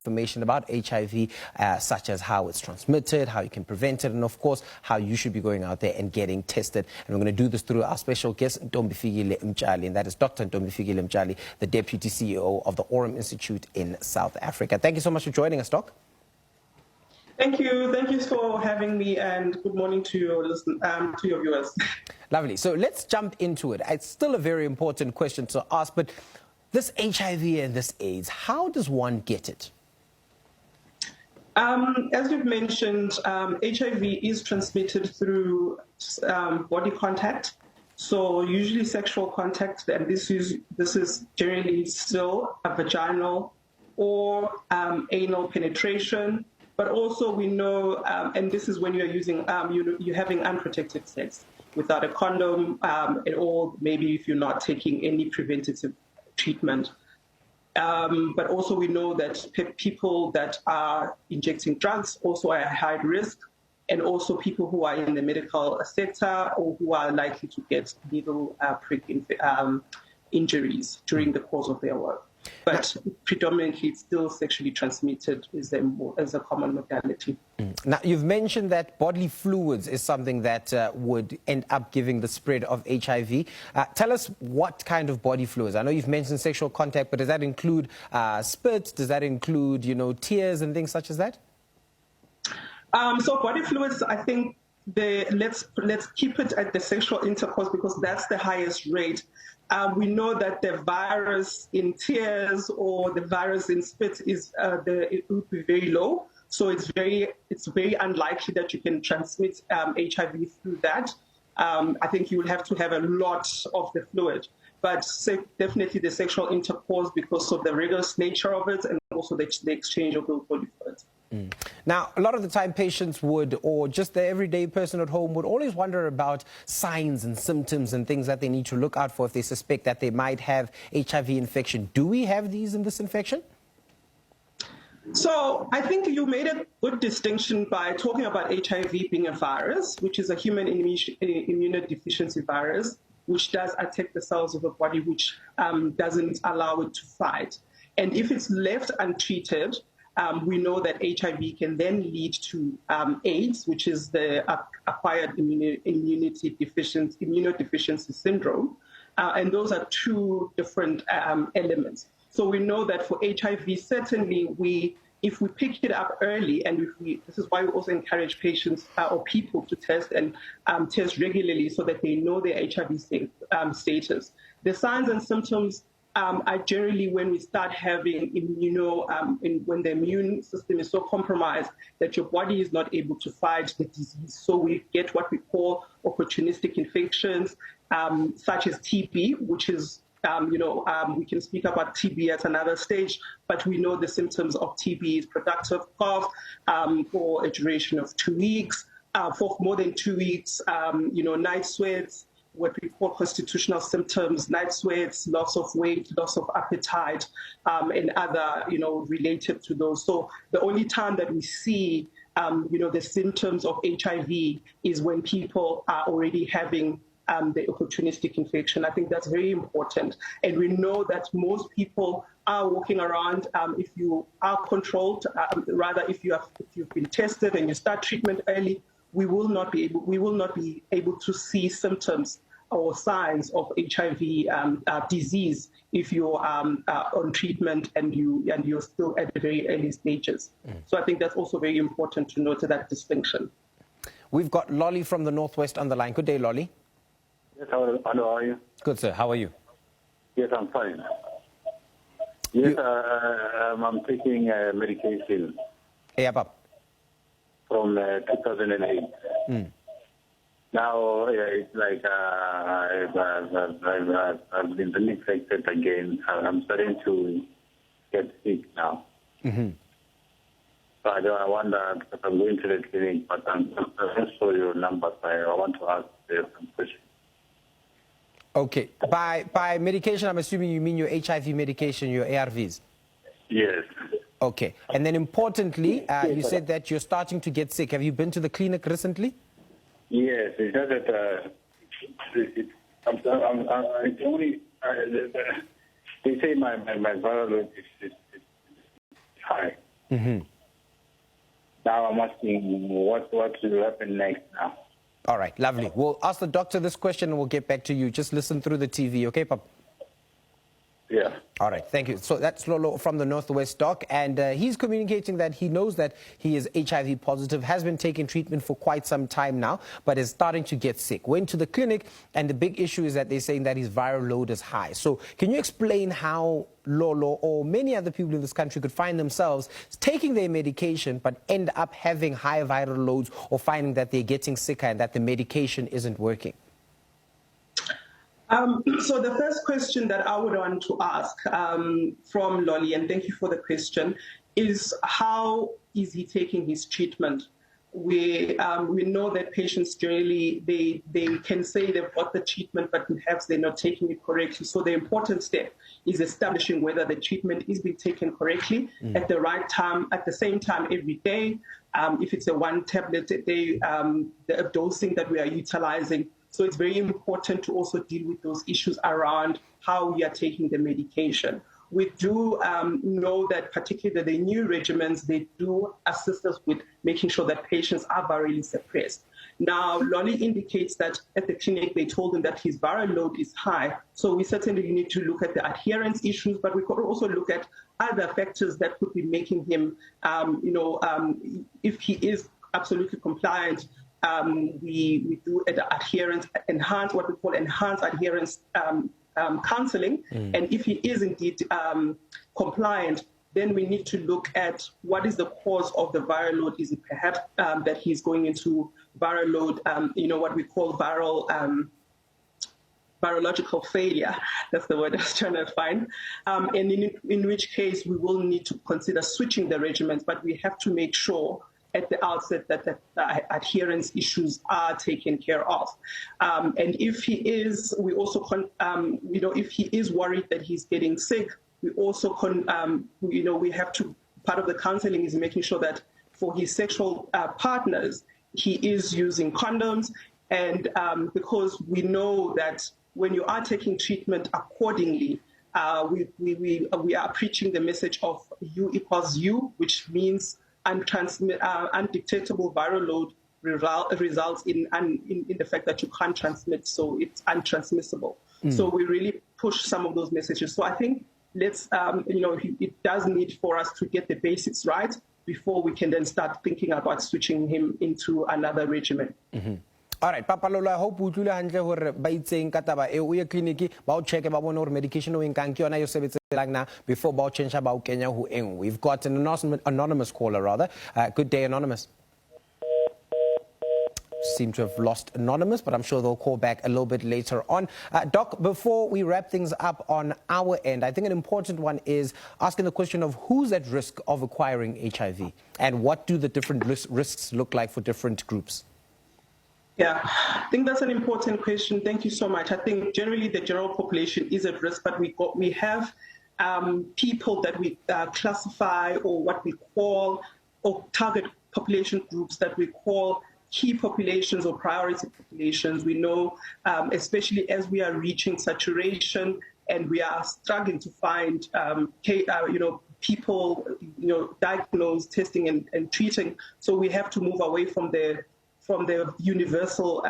information about HIV, such as how it's transmitted, how you can prevent it, and of course, how you should be going out there and getting tested. And we're going to do this through our special guest, Ntombifikile Mtshali, and that is Dr. Ntombifikile Mtshali, the Deputy CEO of the Aurum Institute in South Africa. Thank you so much for joining us, Doc. Thank you. Thank you for having me, and good morning to your viewers. Lovely. So let's jump into it. It's still a very important question to ask, but this HIV and this AIDS, how does one get it? As you've mentioned, HIV is transmitted through body contact. So usually sexual contact, and this is generally still a vaginal or anal penetration. But also we know, and this is when you're using, you're having unprotected sex without a condom, or maybe if you're not taking any preventative treatment. But also we know that people that are injecting drugs also are at high risk, and also people who are in the medical sector or who are likely to get needle prick injuries during the course of their work. But predominantly, it's still sexually transmitted as a common modality. Now, you've mentioned that bodily fluids is something that would end up giving the spread of HIV. Tell us what kind of body fluids. I know you've mentioned sexual contact, but does that include spit? Does that include, tears and things such as that? So body fluids, I think let's keep it at the sexual intercourse because that's the highest rate. We know that the virus in tears or the virus in spit it would be very low. So it's very unlikely that you can transmit HIV through that. I think you will have to have a lot of the fluid, but definitely the sexual intercourse because of the rigorous nature of it and also the exchange of those body fluids. Now, a lot of the time patients would, or just the everyday person at home would always wonder about signs and symptoms and things that they need to look out for if they suspect that they might have HIV infection. Do we have these in this infection? So I think you made a good distinction by talking about HIV being a virus, which is a human immunodeficiency virus, which does attack the cells of the body, which doesn't allow it to fight. And if it's left untreated, we know that HIV can then lead to AIDS, which is the acquired immunodeficiency syndrome. And those are two different elements. So we know that for HIV, certainly if we pick it up early, and this is why we also encourage patients or people to test and test regularly so that they know their HIV status. The signs and symptoms are generally when we start having when the immune system is so compromised that your body is not able to fight the disease. So we get what we call opportunistic infections, such as TB, which is, we can speak about TB at another stage, but we know the symptoms of TB is productive cough for a duration of 2 weeks, for more than 2 weeks, night sweats, what we call constitutional symptoms, night sweats, loss of weight, loss of appetite, and other, related to those. So the only time that we see, the symptoms of HIV is when people are already having the opportunistic infection. I think that's very important. And we know that most people are walking around, if you are controlled, rather if you've been tested and you start treatment early, we will not be able to see symptoms or signs of HIV disease if you're on treatment and you're still at the very early stages. So I think that's also very important to note that distinction. We've got Lolly from the Northwest on the line. Good day, Lolly. Yes, hello, how are you? Good, sir. How are you? Yes, I'm fine. Yes, I'm taking medication. From 2008. Now it's like I've been really infected again. I'm starting to get sick now. So I wonder, because I'm going to the clinic, but I just saw your number, so I want to ask some questions. Okay. By medication, I'm assuming you mean your HIV medication, your ARVs? Yes. Okay. And then importantly, you said that you're starting to get sick. Have you been to the clinic recently? Yes. It's just that it's only, they say my viral load is high. Now I'm asking what will happen next now. All right, lovely. We'll ask the doctor this question and we'll get back to you. Just listen through the TV, okay, Papa? Yeah. All right, thank you. So that's Lolo from the Northwest Doc, and he's communicating that he knows that he is HIV positive, has been taking treatment for quite some time now, but is starting to get sick. Went to the clinic, and the big issue is that they're saying that his viral load is high. So can you explain how Lolo or many other people in this country could find themselves taking their medication but end up having high viral loads or finding that they're getting sicker and that the medication isn't working? So the first question that I would want to ask from Lolly, and thank you for the question, is how is he taking his treatment? We know that patients generally, they can say they've got the treatment, but perhaps they're not taking it correctly. So the important step is establishing whether the treatment is being taken correctly at the right time, at the same time every day. If it's a one tablet a day, the dosing that we are utilizing. So it's very important to also deal with those issues around how we are taking the medication. We do know that particularly the new regimens, they do assist us with making sure that patients are virally suppressed. Now, Lolly indicates that at the clinic, they told him that his viral load is high. So we certainly need to look at the adherence issues, but we could also look at other factors that could be making him, if he is absolutely compliant, we do adherence, what we call enhanced adherence counseling. And if he is indeed compliant, then we need to look at what is the cause of the viral load. Is it perhaps that he's going into viral load, what we call virological failure? That's the word I was trying to find. And in which case we will need to consider switching the regimens, but we have to make sure at the outset that the adherence issues are taken care of. And if he is, we also, if he is worried that he's getting sick, we also, we have to, part of the counseling is making sure that for his sexual partners, he is using condoms. And because we know that when you are taking treatment accordingly, we are preaching the message of U equals U, which means undetectable viral load results in the fact that you can't transmit, so it's untransmissible. So we really push some of those messages. So I think it does need for us to get the basics right before we can then start thinking about switching him into another regimen. All right, Papa Lolo, I hope you handle hore ba itseng ka taba e o ye clinic ba o check ba bona hore medication o nkang ke yona yo sebetselang na before ba o change ba o kenya ho eng. We've got an anonymous caller rather. Good day, anonymous. Seem to have lost anonymous, but I'm sure they'll call back a little bit later on. Doc, before we wrap things up on our end, I think an important one is asking the question of who's at risk of acquiring HIV and what do the different risks look like for different groups? Yeah, I think that's an important question. Thank you so much. I think generally the general population is at risk, but we have people that we classify or what we call or target population groups that we call key populations or priority populations. We know, especially as we are reaching saturation and we are struggling to find, people, diagnosed, testing and treating. So we have to move away from the universal